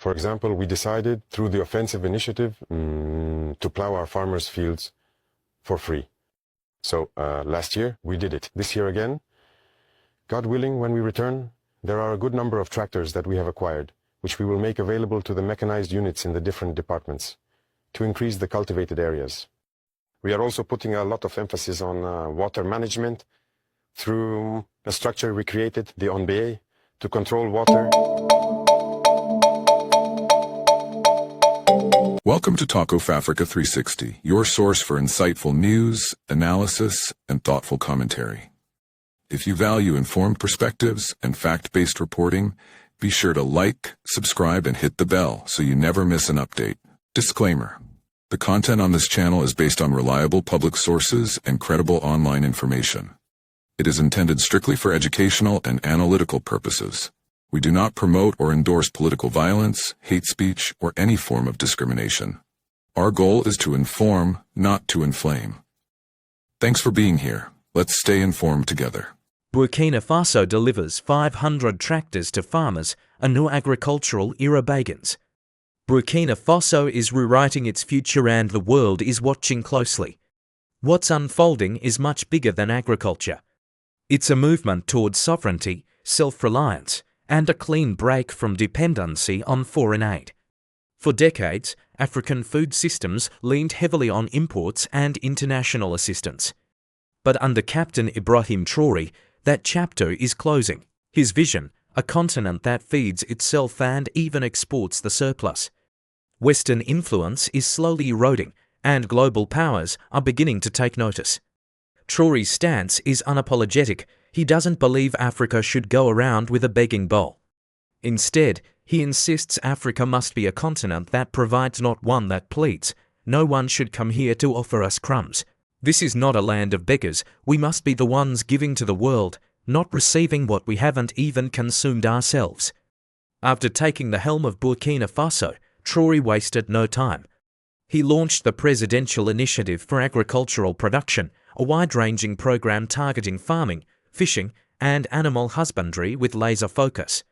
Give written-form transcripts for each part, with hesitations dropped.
For example, we decided through the offensive initiative to plow our farmers' fields for free. So last year we did it. This year again, God willing, when we return, there are a good number of tractors that we have acquired, which we will make available to the mechanized units in the different departments to increase the cultivated areas. We are also putting a lot of emphasis on water management through a structure we created, the ONBA, to control water. Welcome to Talk of Africa 360, your source for insightful news, analysis, and thoughtful commentary. If you value informed perspectives and fact-based reporting, be sure to like, subscribe, and hit the bell so you never miss an update. Disclaimer: the content on this channel is based on reliable public sources and credible online information. It is intended strictly for educational and analytical purposes. We do not promote or endorse political violence, hate speech, or any form of discrimination. Our goal is to inform, not to inflame. Thanks for being here. Let's stay informed together. Burkina Faso delivers 500 tractors to farmers, a new agricultural era begins. Burkina Faso is rewriting its future and the world is watching closely. What's unfolding is much bigger than agriculture. It's a movement towards sovereignty, self-reliance, and a clean break from dependency on foreign aid. For decades, African food systems leaned heavily on imports and international assistance. But under Captain Ibrahim Traore, that chapter is closing. His vision, a continent that feeds itself and even exports the surplus. Western influence is slowly eroding, and global powers are beginning to take notice. Traore's stance is unapologetic. He doesn't believe Africa should go around with a begging bowl. Instead, he insists Africa must be a continent that provides, not one that pleads. No one should come here to offer us crumbs. This is not a land of beggars. We must be the ones giving to the world, not receiving what we haven't even consumed ourselves. After taking the helm of Burkina Faso, Traore wasted no time. He launched the Presidential Initiative for Agricultural Production, a wide-ranging program targeting farming, fishing, and animal husbandry with laser focus.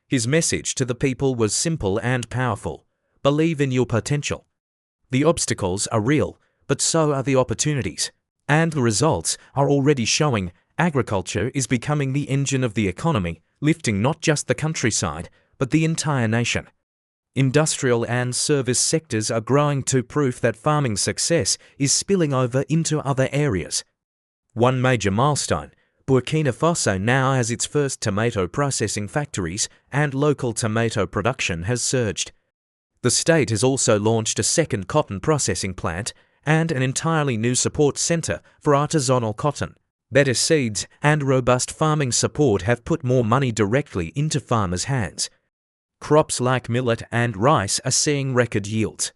His message to the people was simple and powerful: believe in your potential. The obstacles are real, but so are the opportunities. And the results are already showing. Agriculture is becoming the engine of the economy, lifting not just the countryside, but the entire nation. Industrial and service sectors are growing to proof that farming success is spilling over into other areas. One major milestone: Burkina Faso now has its first tomato processing factories, and local tomato production has surged. The state has also launched a second cotton processing plant and an entirely new support center for artisanal cotton. Better seeds and robust farming support have put more money directly into farmers' hands. Crops like millet and rice are seeing record yields.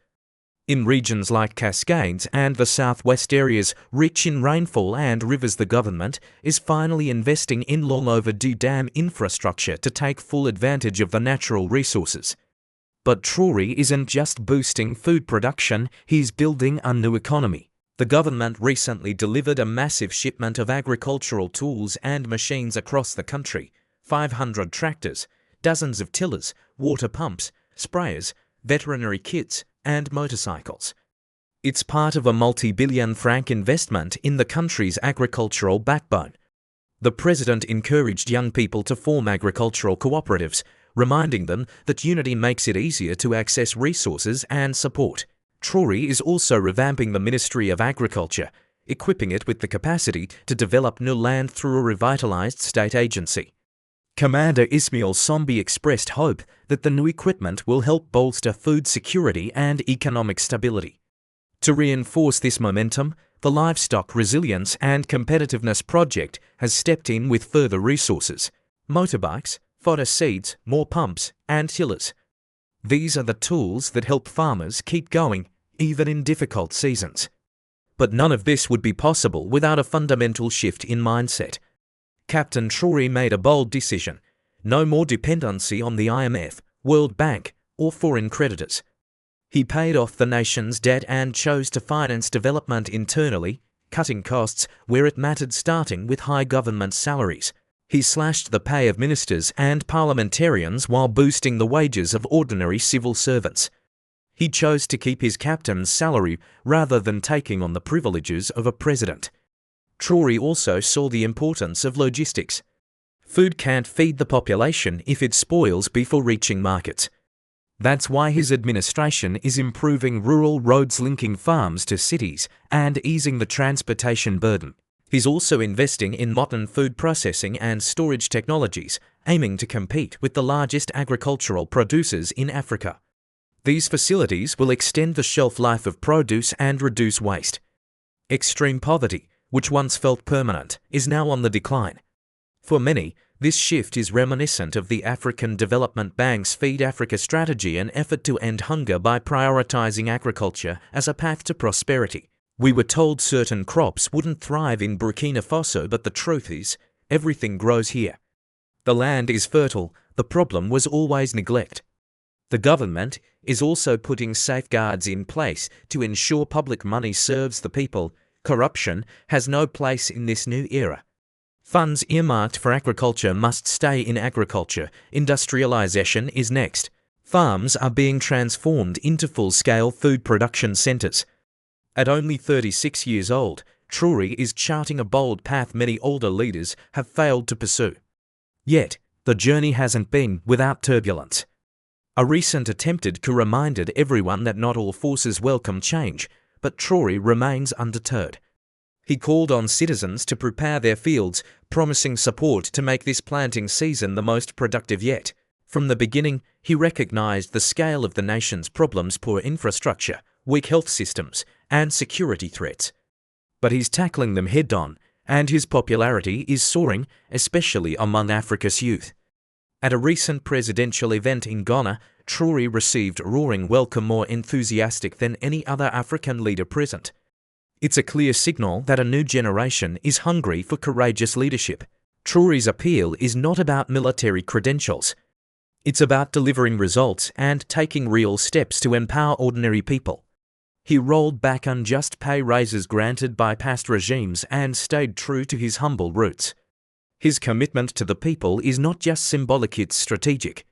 In regions like Cascades and the southwest areas rich in rainfall and rivers, the government is finally investing in long-overdue dam infrastructure to take full advantage of the natural resources. But Traore isn't just boosting food production, he's building a new economy. The government recently delivered a massive shipment of agricultural tools and machines across the country: 500 tractors, dozens of tillers, water pumps, sprayers, veterinary kits, and motorcycles. It's part of a multi-billion franc investment in the country's agricultural backbone. The president encouraged young people to form agricultural cooperatives, reminding them that unity makes it easier to access resources and support. Traore is also revamping the Ministry of Agriculture, equipping it with the capacity to develop new land through a revitalized state agency. Commander Ismail Sombi expressed hope that the new equipment will help bolster food security and economic stability. To reinforce this momentum, the Livestock Resilience and Competitiveness Project has stepped in with further resources: motorbikes, fodder seeds, more pumps, and tillers. These are the tools that help farmers keep going, even in difficult seasons. But none of this would be possible without a fundamental shift in mindset. Captain Traore made a bold decision: no more dependency on the IMF, World Bank, or foreign creditors. He paid off the nation's debt and chose to finance development internally, cutting costs where it mattered, starting with high government salaries. He slashed the pay of ministers and parliamentarians while boosting the wages of ordinary civil servants. He chose to keep his captain's salary rather than taking on the privileges of a president. Traore also saw the importance of logistics. Food can't feed the population if it spoils before reaching markets. That's why his administration is improving rural roads linking farms to cities and easing the transportation burden. He's also investing in modern food processing and storage technologies, aiming to compete with the largest agricultural producers in Africa. These facilities will extend the shelf life of produce and reduce waste. Extreme poverty, which once felt permanent, is now on the decline. For many, this shift is reminiscent of the African Development Bank's Feed Africa strategy, an effort to end hunger by prioritizing agriculture as a path to prosperity. We were told certain crops wouldn't thrive in Burkina Faso, but the truth is, everything grows here. The land is fertile, the problem was always neglect. The government is also putting safeguards in place to ensure public money serves the people. Corruption has no place in this new era. Funds earmarked for agriculture must stay in agriculture. Industrialization is next. Farms are being transformed into full-scale food production centers. At only 36 years old, Traore is charting a bold path many older leaders have failed to pursue. Yet, the journey hasn't been without turbulence. A recent attempted coup reminded everyone that not all forces welcome change, but Traore remains undeterred. He called on citizens to prepare their fields, promising support to make this planting season the most productive yet. From the beginning, he recognized the scale of the nation's problems: poor infrastructure, weak health systems, and security threats. But he's tackling them head-on, and his popularity is soaring, especially among Africa's youth. At a recent presidential event in Ghana, Traore received a roaring welcome, more enthusiastic than any other African leader present. It's a clear signal that a new generation is hungry for courageous leadership. Traore's appeal is not about military credentials. It's about delivering results and taking real steps to empower ordinary people. He rolled back unjust pay raises granted by past regimes and stayed true to his humble roots. His commitment to the people is not just symbolic, it's strategic.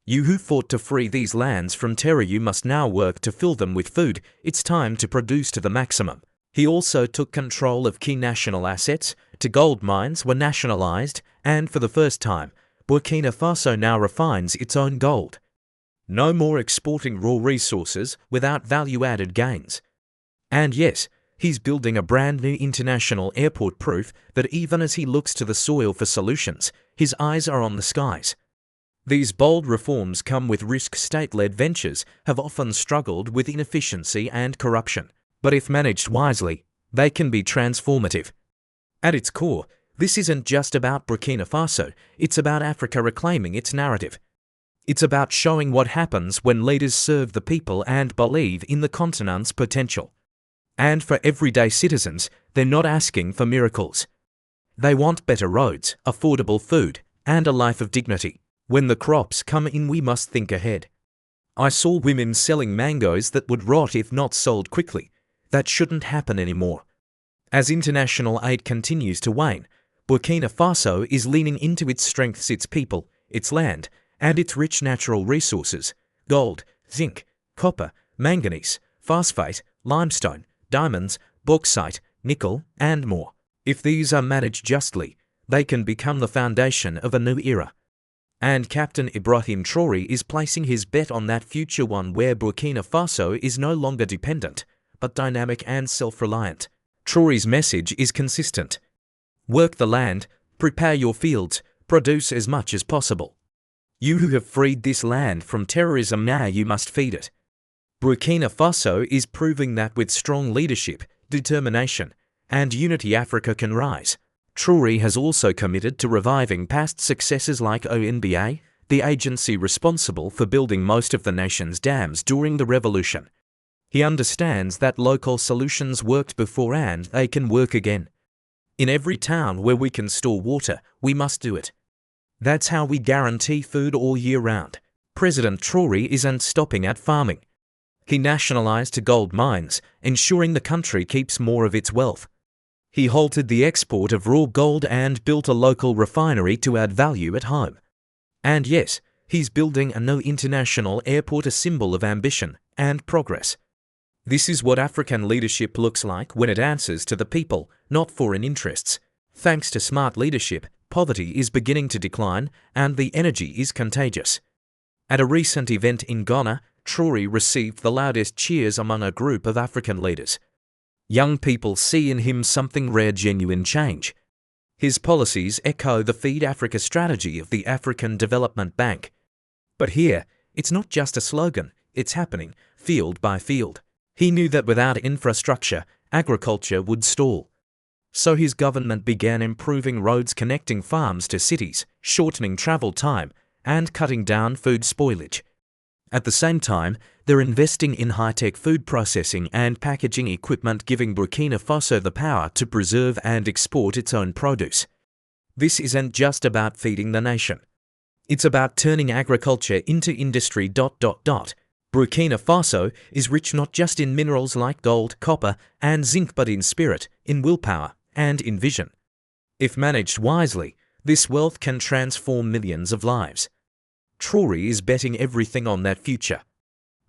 You who fought to free these lands from terror, you must now work to fill them with food. It's time to produce to the maximum. He also took control of key national assets. Gold mines were nationalized, and for the first time, Burkina Faso now refines its own gold. No more exporting raw resources without value-added gains. And yes, he's building a brand new international airport, proof that even as he looks to the soil for solutions, his eyes are on the skies. These bold reforms come with risk. State-led ventures have often struggled with inefficiency and corruption, but if managed wisely, they can be transformative. At its core, this isn't just about Burkina Faso, it's about Africa reclaiming its narrative. It's about showing what happens when leaders serve the people and believe in the continent's potential. And for everyday citizens, they're not asking for miracles. They want better roads, affordable food, and a life of dignity. When the crops come in, we must think ahead. I saw women selling mangoes that would rot if not sold quickly. That shouldn't happen anymore. As international aid continues to wane, Burkina Faso is leaning into its strengths: its people, its land, and its rich natural resources: gold, zinc, copper, manganese, phosphate, limestone, diamonds, bauxite, nickel, and more. If these are managed justly, they can become the foundation of a new era. And Captain Ibrahim Traore is placing his bet on that future, one where Burkina Faso is no longer dependent, but dynamic and self-reliant. Traore's message is consistent. Work the land, prepare your fields, produce as much as possible. You who have freed this land from terrorism, now you must feed it. Burkina Faso is proving that with strong leadership, determination, and unity, Africa can rise. Traore has also committed to reviving past successes like ONBA, the agency responsible for building most of the nation's dams during the revolution. He understands that local solutions worked before and they can work again. In every town where we can store water, we must do it. That's how we guarantee food all year round. President Traore isn't stopping at farming. He nationalized gold mines, ensuring the country keeps more of its wealth. He halted the export of raw gold and built a local refinery to add value at home. And yes, he's building a new international airport, a symbol of ambition and progress. This is what African leadership looks like when it answers to the people, not foreign interests. Thanks to smart leadership, poverty is beginning to decline and the energy is contagious. At a recent event in Ghana, Traore received the loudest cheers among a group of African leaders. Young people see in him something rare, genuine change. His policies echo the Feed Africa strategy of the African Development Bank. But here, it's not just a slogan, it's happening, field by field. He knew that without infrastructure, agriculture would stall. So his government began improving roads connecting farms to cities, shortening travel time, and cutting down food spoilage. At the same time, they're investing in high-tech food processing and packaging equipment, giving Burkina Faso the power to preserve and export its own produce. This isn't just about feeding the nation. It's about turning agriculture into industry. Burkina Faso is rich not just in minerals like gold, copper, and zinc, but in spirit, in willpower, and in vision. If managed wisely, this wealth can transform millions of lives. Traore is betting everything on that future.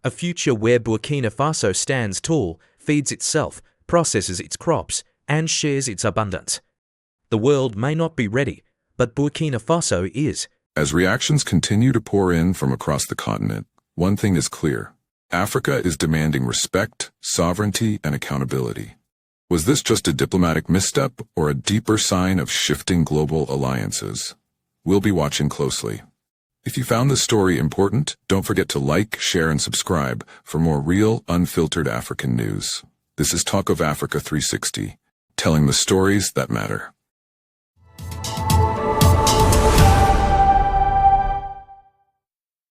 A future where Burkina Faso stands tall, feeds itself, processes its crops, and shares its abundance. The world may not be ready, but Burkina Faso is. As reactions continue to pour in from across the continent, one thing is clear. Africa is demanding respect, sovereignty, and accountability. Was this just a diplomatic misstep or a deeper sign of shifting global alliances? We'll be watching closely. If you found this story important, don't forget to like, share, and subscribe for more real, unfiltered African news. This is Talk of Africa 360, telling the stories that matter.